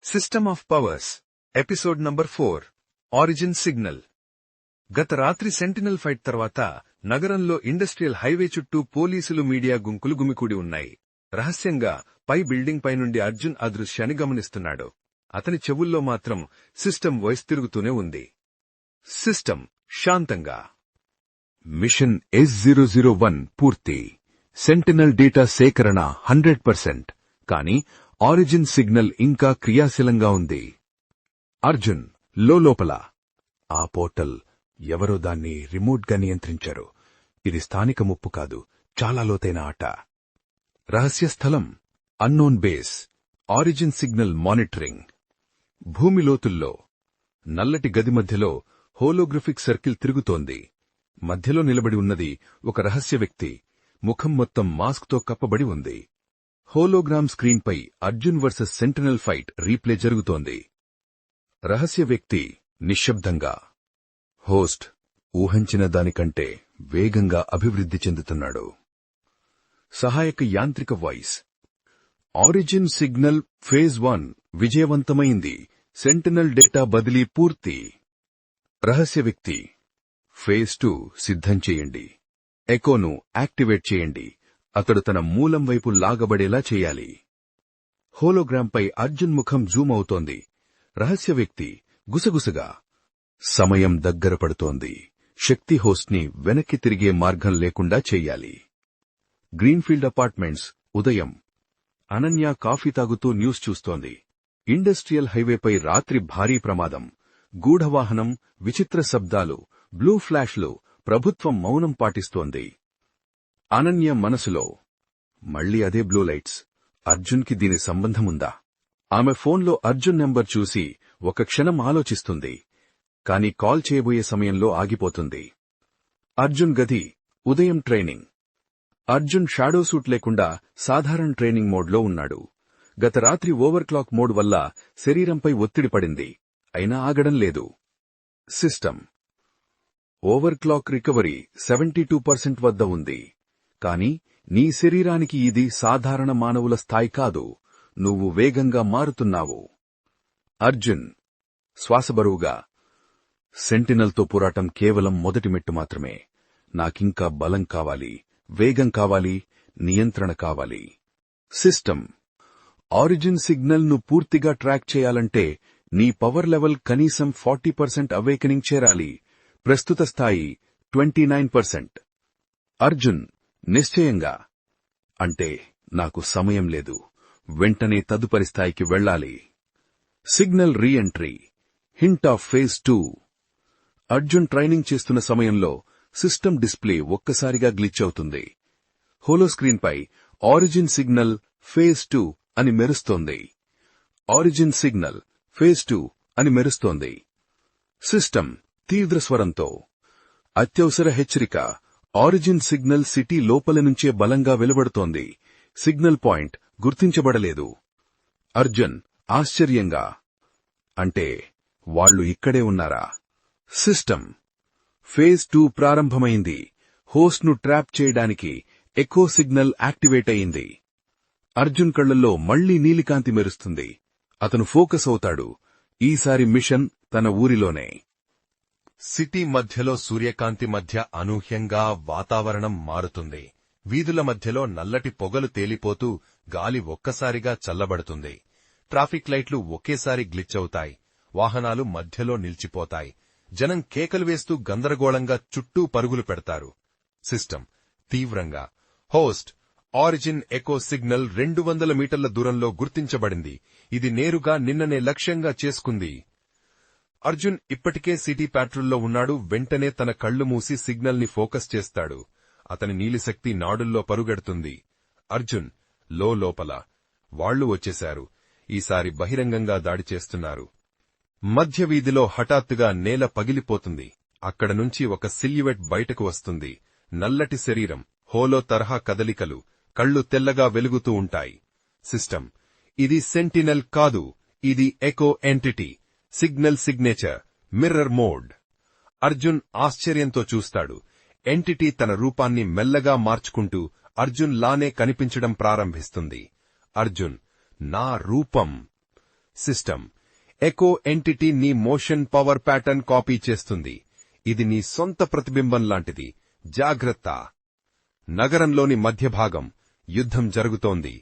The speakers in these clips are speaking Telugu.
System of powers episode number 4 origin signal. గత రాత్రి సెంటినల్ ఫైట్ తర్వాత నగరంలో ఇండస్ట్రియల్ హైవే చుట్టూ పోలీసులు మీడియా గుంపులు గుమికూడి ఉన్నాయి. రహస్యంగా పై బిల్డింగ్ పై నుండి అర్జున్ ఆ దృశ్యాన్ని గమనిస్తున్నాడు. అతని చెవుల్లో మాత్రం సిస్టమ్ వాయిస్ తిరుగుతూనే ఉంది. సిస్టమ్ శాంతంగా, మిషన్ S001 పూర్తి, సెంటినల్ డేటా సేకరణ 100%, కానీ ఆరిజిన్ సిగ్నల్ ఇంకా క్రియాశీలంగా ఉంది. అర్జున్ లోపల, ఆ పోర్టల్ ఎవరో దాన్ని రిమోట్గా నియంత్రించారు. ఇది స్థానిక ముప్పు కాదు, చాలా లోతైన ఆట. రహస్య స్థలం unknown base, origin signal monitoring. భూమి లోతుల్లో నల్లటి గది మధ్యలో హోలోగ్రఫిక్ సర్కిల్ తిరుగుతోంది. మధ్యలో నిలబడి ఉన్నది ఒక రహస్య వ్యక్తి. ముఖం మొత్తం మాస్క్తో కప్పబడి ఉంది. హోలోగ్రామ్ స్క్రీన్పై Arjun versus sentinel fight replay జరుగుతోంది. రహస్య వ్యక్తి నిశ్శబ్దంగా, హోస్ట్ ఊహించిన దానికంటే వేగంగా అభివృద్ధి చెందుతున్నాడు. సహాయక యాంత్రిక వాయిస్, ఆరిజిన్ సిగ్నల్ ఫేజ్ 1 విజయవంతమైంది, సెంటినల్ డేటా బదిలీ పూర్తి. రహస్య వ్యక్తి, ఫేజ్ 2 సిద్ధం చేయండి, ఎకోను యాక్టివేట్ చేయండి, అతడు తన మూలం వైపు లాగబడేలా చేయాలి. హోలోగ్రాంపై అర్జున్ ముఖం జూమ్ అవుతోంది. రహస్య వ్యక్తి గుసగుసగా, సమయం దగ్గర పడుతోంది, శక్తి హోస్ట్ని వెనక్కి తిరిగే మార్గం లేకుండా చెయ్యాలి. గ్రీన్ఫీల్డ్ అపార్ట్మెంట్స్ ఉదయం. అనన్య కాఫీ తాగుతూ న్యూస్ చూస్తోంది. ఇండస్ట్రియల్ హైవేపై రాత్రి భారీ ప్రమాదం, గూఢవాహనం, విచిత్ర శబ్దాలు, బ్లూ ఫ్లాష్లు, ప్రభుత్వం మౌనం పాటిస్తోంది. అనన్య మనసులో, మళ్లీ అదే బ్లూ లైట్స్, అర్జున్కి దీని సంబంధముందా? ఆమె ఫోన్లో అర్జున్ నెంబర్ చూసి ఒక క్షణం ఆలోచిస్తుంది, కాని కాల్ చేయబోయే సమయంలో ఆగిపోతుంది. అర్జున్ గది, ఉదయం ట్రైనింగ్. అర్జున్ షాడో సూట్ లేకుండా సాధారణ ట్రైనింగ్ మోడ్లో ఉన్నాడు. గత రాత్రి ఓవర్ క్లాక్ మోడ్ వల్ల శరీరంపై ఒత్తిడి పడింది, అయినా ఆగడం లేదు. సిస్టమ్ ఓవర్ క్లాక్ రికవరీ 72% వద్ద ఉంది. కాని నీ శరీరానికి ఇది సాధారణ మానవుల స్థాయి కాదు, నువ్వు వేగంగా మారుతున్నావు. అర్జున్ శ్వాసబరువుగా, సెంటినల్తో పోరాటం కేవలం మొదటి మెట్టు మాత్రమే. నాకింకా బలం కావాలి, వేగం కావాలి, నియంత్రణ కావాలి. సిస్టమ్, ఆరిజిన్ సిగ్నల్ ను పూర్తిగా ట్రాక్ చేయాలంటే నీ పవర్ లెవెల్ కనీసం 40% అవేకనింగ్ చేరాలి. ప్రస్తుత స్థాయి 29%. అర్జున్ నిశ్చయంగా, అంటే నాకు సమయం లేదు, వెంటనే తదుపరి స్థాయికి వెళ్లాలి. Signal re entry, hint of phase 2. Arjun training చేస్తున్న సమయంలో సిస్టమ్ డిస్ప్లే ఒక్కసారిగా గ్లిచ్ అవుతుంది. హోలోస్క్రీన్పై ఆరిజిన్ సిగ్నల్ ఫేజ్ 2 అని మెరుస్తోంది. ఆరిజిన్ సిగ్నల్ ఫేజ్ 2 అని మెరుస్తోంది. సిస్టమ్ తీవ్ర స్వరంతో, అత్యవసర హెచ్చరిక, ఆరిజిన్ సిగ్నల్ సిటీ లోపల నుంచే బలంగా వెలువడుతోంది. సిగ్నల్ పాయింట్ గుర్తించబడలేదు. అర్జున్ ఆశ్చర్యంగా, అంటే వాళ్లు ఇక్కడే ఉన్నారా? సిస్టమ్, ఫేజ్ 2 ప్రారంభమైంది. హోస్ట్ను ట్రాప్ చేయడానికి ఎకో సిగ్నల్ యాక్టివేట్ అయింది. అర్జున్ కళ్లల్లో మళ్లీ నీలికాంతి మెరుస్తుంది. అతను ఫోకస్ అవుతాడు. ఈసారి మిషన్ తన ఊరిలోనే. సిటీ మధ్యలో సూర్యకాంతి మధ్య అనూహ్యంగా వాతావరణం మారుతుంది. వీధుల మధ్యలో నల్లటి పొగలు తేలిపోతూ గాలి ఒక్కసారిగా చల్లబడుతుంది. ట్రాఫిక్ లైట్లు ఒకేసారి గ్లిచ్ అవుతాయి. వాహనాలు మధ్యలో నిలిచిపోతాయి. జనం కేకలు వేస్తూ గందరగోళంగా చుట్టూ పరుగులు పెడతారు. సిస్టమ్ తీవ్రంగా, హోస్ట్, ఆరిజిన్ ఎకో సిగ్నల్ 200 మీటర్ల దూరంలో గుర్తించబడింది. ఇది నేరుగా నిన్ననే లక్ష్యంగా చేసుకుంది. అర్జున్ ఇప్పటికే సిటీ ప్యాట్రోల్లో ఉన్నాడు. వెంటనే తన కళ్లు మూసి సిగ్నల్ ని ఫోకస్ చేస్తాడు. అతని నీలిశక్తి నాడుల్లో పరుగెడుతుంది. అర్జున్ లోపల, వాళ్లు వచ్చేశారు. ఈసారి బహిరంగంగా దాడి చేస్తున్నారు. మధ్య వీధిలో హఠాత్తుగా నేల పగిలిపోతుంది. అక్కడ నుంచి ఒక సిల్యువెట్ బయటకు వస్తుంది. నల్లటి శరీరం, హోలో తరహా కదలికలు, కళ్లు తెల్లగా వెలుగుతూ ఉంటాయి. సిస్టమ్, ఇది సెంటినల్ కాదు, ఇది echo entity. Signal signature, mirror mode. Arjun ఆశ్చర్యంతో చూస్తాడు. ఎంటిటీ తన రూపాన్ని మెల్లగా మార్చుకుంటూ అర్జున్ లానే కనిపించడం ప్రారంభిస్తుంది. అర్జున్, నా రూపం. సిస్టమ్ ఎకో ఎంటిటీ నీ మోషన్ పవర్ ప్యాటర్న్ కాపీ చేస్తుంది. ఇది నీ సొంత ప్రతిబింబం లాంటిది. జాగ్రత్త. నగరంలోని మధ్యభాగం. యుద్ధం జరుగుతోంది.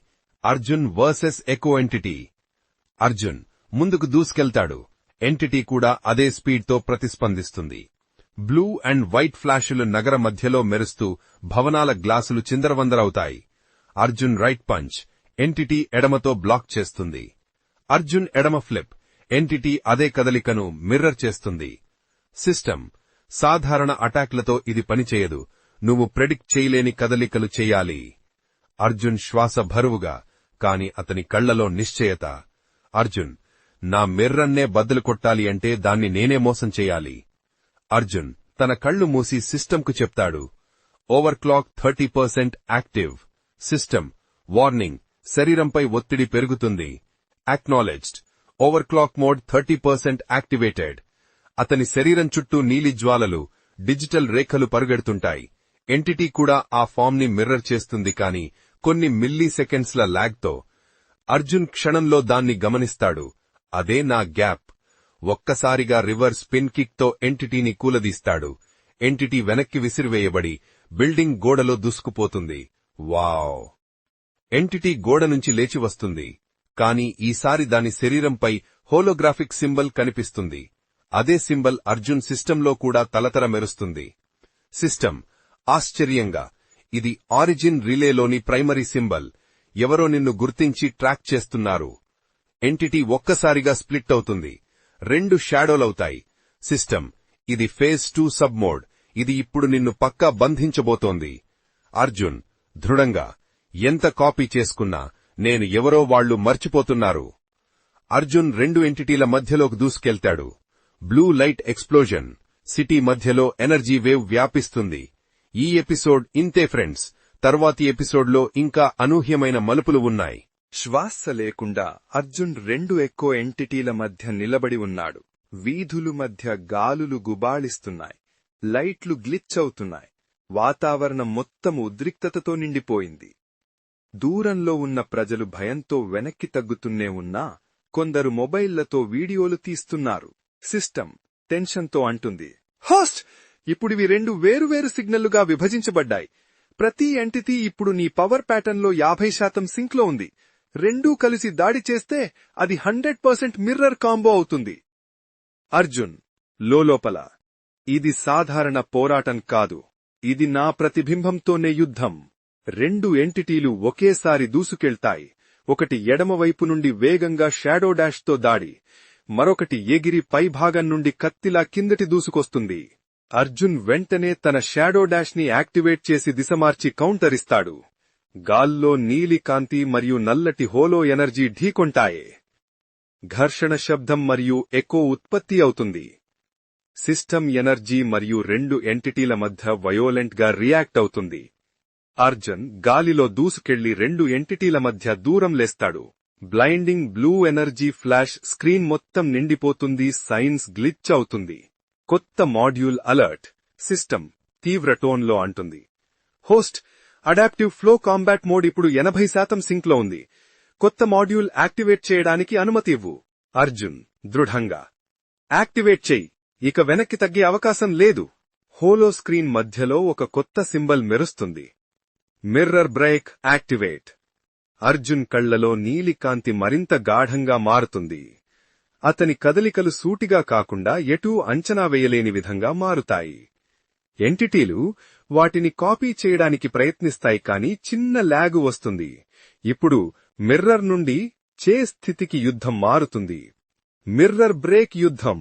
Arjun versus echo entity. Arjun ముందుకు దూసుకెళ్తాడు. ఎంటిటీ కూడా అదే స్పీడ్తో ప్రతిస్పందిస్తుంది. బ్లూ అండ్ వైట్ ఫ్లాషులు నగర మధ్యలో మెరుస్తూ భవనాల గ్లాసులు చిందరవందరవుతాయి. Arjun right punch. ఎంటిటీ ఎడమతో బ్లాక్ చేస్తుంది. అర్జున్ ఎడమ ఫ్లిప్. ఎంటిటీ అదే కదలికను మిర్రర్ చేస్తుంది. సిస్టమ్ సాధారణ అటాక్లతో ఇది పనిచేయదు. నువ్వు ప్రెడిక్ట్ చేయలేని కదలికలు చేయాలి. అర్జున్ శ్వాస భరువుగా, కాని అతని కళ్లలో నిశ్చయత. అర్జున్ నా మిర్రన్నే బద్దలు కొట్టాలి అంటే దాన్ని నేనే మోసం చేయాలి. అర్జున్ తన కళ్లు మూసి సిస్టంకు చెప్తాడు, over clock 30% active. System warning, శరీరంపై ఒత్తిడి పెరుగుతుంది. Acknowledged, over clock mode 30% activated. అతని శరీరం చుట్టూ నీలి జ్వాలలు, డిజిటల్ రేఖలు పరుగెడుతుంటాయి. ఎంటిటీ కూడా ఆ ఫామ్ ని మిర్రర్ చేస్తుంది, కాని కొన్ని మిల్లీ సెకండ్స్ల లాగ్తో. అర్జున్ క్షణంలో దాన్ని గమనిస్తాడు. అదే నా గ్యాప్. ఒక్కసారిగా రివర్స్ స్పిన్ కిక్ తో ఎంటిటీని కూలదీస్తాడు. ఎంటిటీ వెనక్కి విసిరివేయబడి బిల్డింగ్ గోడలో దూసుకుపోతుంది. వావ్! ఎంటిటీ గోడ నుంచి లేచి వస్తుంది. కాని ఈసారి దాని శరీరంపై హోలోగ్రాఫిక్ సింబల్ కనిపిస్తుంది. అదే సింబల్ అర్జున్ సిస్టంలో కూడా తలతర మెరుస్తుంది. సిస్టమ్ ఆశ్చర్యంగా, ఇది ఆరిజిన్ రిలేలోని ప్రైమరీ సింబల్. ఎవరో నిన్ను గుర్తించి ట్రాక్ చేస్తున్నారు. ఎంటిటీ ఒక్కసారిగా స్ప్లిట్ అవుతుంది. 2 షాడోలవుతాయి. సిస్టమ్, ఇది ఫేజ్ 2 సబ్ మోడ్. ఇది ఇప్పుడు నిన్ను పక్కా బంధించబోతోంది. అర్జున్ దృఢంగా, ఎంత కాపీ చేసుకున్నా నేను ఎవరో వాళ్లు మర్చిపోతున్నారు. అర్జున్ 2 ఎంటిటీల మధ్యలోకి దూసుకెళ్తాడు. Blue light explosion. సిటీ మధ్యలో ఎనర్జీ వేవ్ వ్యాపిస్తుంది. ఈ ఎపిసోడ్ ఇంతే ఫ్రెండ్స్. తర్వాతి ఎపిసోడ్లో ఇంకా అనూహ్యమైన మలుపులు ఉన్నాయి. శ్వాస లేకుండా అర్జున్ 2 ఎకో ఎంటిటీల మధ్య నిలబడి ఉన్నాడు. వీధులు మధ్య గాలులు గుబాళిస్తున్నాయి. లైట్లు గ్లిచ్ అవుతున్నాయి. వాతావరణం మొత్తం ఉద్రిక్తతతో నిండిపోయింది. దూరంలో ఉన్న ప్రజలు భయంతో వెనక్కి తగ్గుతూనే ఉన్నా కొందరు మొబైళ్లతో వీడియోలు తీస్తున్నారు. సిస్టమ్ టెన్షన్తో అంటుంది, హోస్ట్, ఇప్పుడివి 2 వేరువేరు సిగ్నల్లుగా విభజించబడ్డాయి. ప్రతి ఎంటిటీ ఇప్పుడు నీ పవర్ ప్యాటర్న్లో 50% సింక్లో ఉంది. 2 కలిసి దాడి చేస్తే అది 100% మిర్రర్ కాంబో అవుతుంది. అర్జున్ లోలోపల, ఇది సాధారణ పోరాటం కాదు. ఇది నా ప్రతిబింబంతోనే యుద్ధం. 2 ఎంటిటీలు ఒకేసారి దూసుకెళ్తాయి. ఒకటి ఎడమవైపు నుండి వేగంగా షాడో డాష్తో దాడి, మరొకటి ఎగిరి పైభాగం నుండి కత్తిలా కిందటి దూసుకొస్తుంది. అర్జున్ వెంటనే తన షాడో డాష్ని యాక్టివేట్ చేసి దిశమార్చి కౌంటరిస్తాడు. గాల్లో నీలి కాంతి మరియు నల్లటి హోలో ఎనర్జీ ఢీకొంటాయి. ఘర్షణ శబ్దం మరియు ఎకో ఉత్పత్తి అవుతుంది. సిస్టమ్ ఎనర్జీ మరియు 2 ఎంటిటీల మధ్య వయోలెంట్ గా రియాక్ట్ అవుతుంది. అర్జున్ గాలిలో దూసుకెళ్లి 2 ఎంటిటీల మధ్య దూరం లేస్తాడు. Blinding blue energy flash, screen మొత్తం నిండిపోతుంది. సైన్స్ గ్లిచ్ అవుతుంది. కొత్త మాడ్యూల్ అలర్ట్. సిస్టమ్ తీవ్ర టోన్లో అంటుంది, host, adaptive flow combat mode ఇప్పుడు 80% సింక్లో ఉంది. కొత్త మాడ్యూల్ యాక్టివేట్ చేయడానికి అనుమతి ఇవ్వు. అర్జున్ దృఢంగా, యాక్టివేట్ చెయ్యి. ఇక వెనక్కి తగ్గే అవకాశం లేదు. హోలో స్క్రీన్ మధ్యలో ఒక కొత్త సింబల్ మెరుస్తుంది. Mirror break activate. అర్జున్ కళ్లలో నీలికాంతి మరింత గాఢంగా మారుతుంది. అతని కదలికలు సూటిగా కాకుండా ఎటూ అంచనా వేయలేని విధంగా మారుతాయి. ఎంటిటీలు వాటిని కాపీ చేయడానికి ప్రయత్నిస్తాయి, కాని చిన్న లాగు వస్తుంది. ఇప్పుడు మిర్రర్ నుండి చే స్థితికి యుద్ధం మారుతుంది. మిర్రర్ బ్రేక్ యుద్ధం.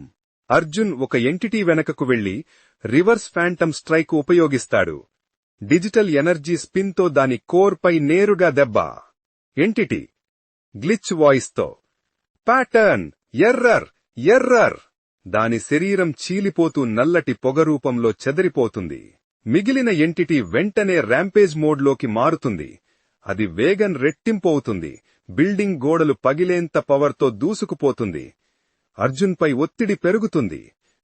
అర్జున్ ఒక ఎంటిటీ వెనకకు వెళ్లి రివర్స్ ఫ్యాంటమ్ స్ట్రైక్ ఉపయోగిస్తాడు. డిజిటల్ ఎనర్జీ స్పిన్తో దాని కోర్ పై నేరుగా దెబ్బ. ఎంటిటీ గ్లిచ్ వాయిస్తో, ప్యాటర్న్ ఎర్రర్ ఎర్రర్. దాని శరీరం చీలిపోతూ నల్లటి పొగరూపంలో చెదరిపోతుంది. మిగిలిన ఎంటిటీ వెంటనే ర్యాంపేజ్ మోడ్లోకి మారుతుంది. అది వేగం రెట్టింపవుతుంది. బిల్డింగ్ గోడలు పగిలేంత పవర్తో దూసుకుపోతుంది. అర్జున్పై ఒత్తిడి పెరుగుతుంది.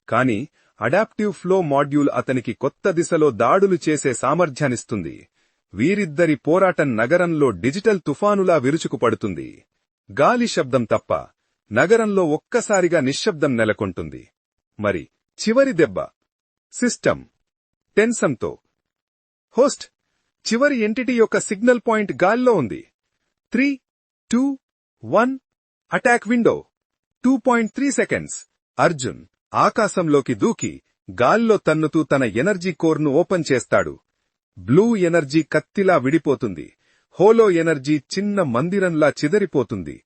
కాని అడాప్టివ్ ఫ్లో మాడ్యూల్ అతనికి కొత్త దిశలో దాడులు చేసే సామర్థ్యాన్నిస్తుంది. వీరిద్దరి పోరాటం నగరంలో డిజిటల్ తుఫానులా విరుచుకుపడుతుంది. గాలి శబ్దం తప్ప నగరంలో ఒక్కసారిగా నిశ్శబ్దం నెలకొంటుంది. మరి చివరి దెబ్బ సిస్టమ్ టెన్సంతో. హోస్ట్, చివరి ఎంటిటీ యొక్క సిగ్నల్ పాయింట్ గాల్లో ఉంది. 3, 2, 1 అటాక్ విండో. 2.3 సెకండ్స్. అర్జున్ ఆకాశంలోకి దూకి గాల్లో తన్నుతూ తన ఎనర్జీ కోర్ను ఓపెన్ చేస్తాడు. బ్లూ ఎనర్జీ కత్తిలా విడిపోతుంది. హోలో ఎనర్జీ చిన్న మందిరంలా చిదరిపోతుంది.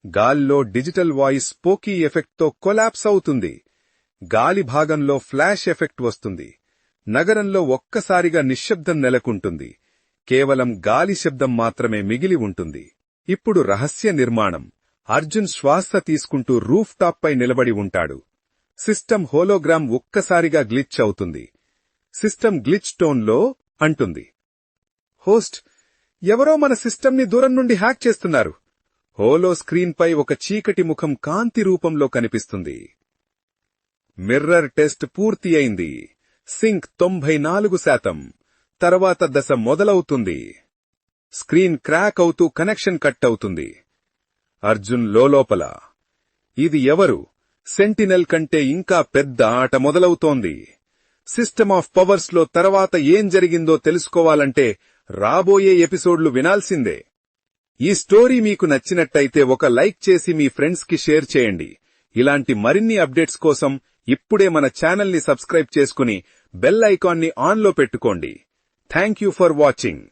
గాల్లో డిజిటల్ వాయిస్ స్పోకీ ఎఫెక్ట్తో కొలాప్స్ అవుతుంది. గాలి భాగంలో ఫ్లాష్ ఎఫెక్ట్ వస్తుంది. నగరంలో ఒక్కసారిగా నిశ్శబ్దం నెలకొంటుంది. కేవలం గాలి శబ్దం మాత్రమే మిగిలి ఉంటుంది. ఇప్పుడు రహస్య నిర్మాణం. అర్జున్ శ్వాస తీసుకుంటూ రూఫ్ టాప్ పై నిలబడి ఉంటాడు. సిస్టమ్ హోలోగ్రామ్ ఒక్కసారిగా గ్లిచ్ అవుతుంది. సిస్టమ్ గ్లిచ్ టోన్లో అంటుంది, హోస్ట్, ఎవరో మన సిస్టమ్ని దూరం నుండి హ్యాక్ చేస్తున్నారు. హోలో స్క్రీన్పై ఒక చీకటి ముఖం కాంతి రూపంలో కనిపిస్తుంది. మిర్రర్ టెస్ట్ పూర్తి అయింది. సింక్ 94%. తర్వాత దశ మొదలవుతుంది. స్క్రీన్ క్రాక్ అవుతూ కనెక్షన్ కట్ అవుతుంది. అర్జున్ లోపల, ఇది ఎవరు? సెంటినెల్ కంటే ఇంకా పెద్ద ఆట మొదలవుతోంది. సిస్టమ్ ఆఫ్ పవర్స్ లో తర్వాత ఏం జరిగిందో తెలుసుకోవాలంటే రాబోయే ఎపిసోడ్లు వినాల్సిందే. ఈ స్టోరీ మీకు నచ్చినట్టయితే ఒక లైక్ చేసి మీ ఫ్రెండ్స్ కి షేర్ చేయండి. ఇలాంటి మరిన్ని అప్డేట్స్ కోసం ఇప్పుడే మన ఛానల్ ని సబ్స్క్రైబ్ చేసుకుని బెల్ ఐకాన్ ని ఆన్ లో పెట్టుకోండి. Thank you for watching.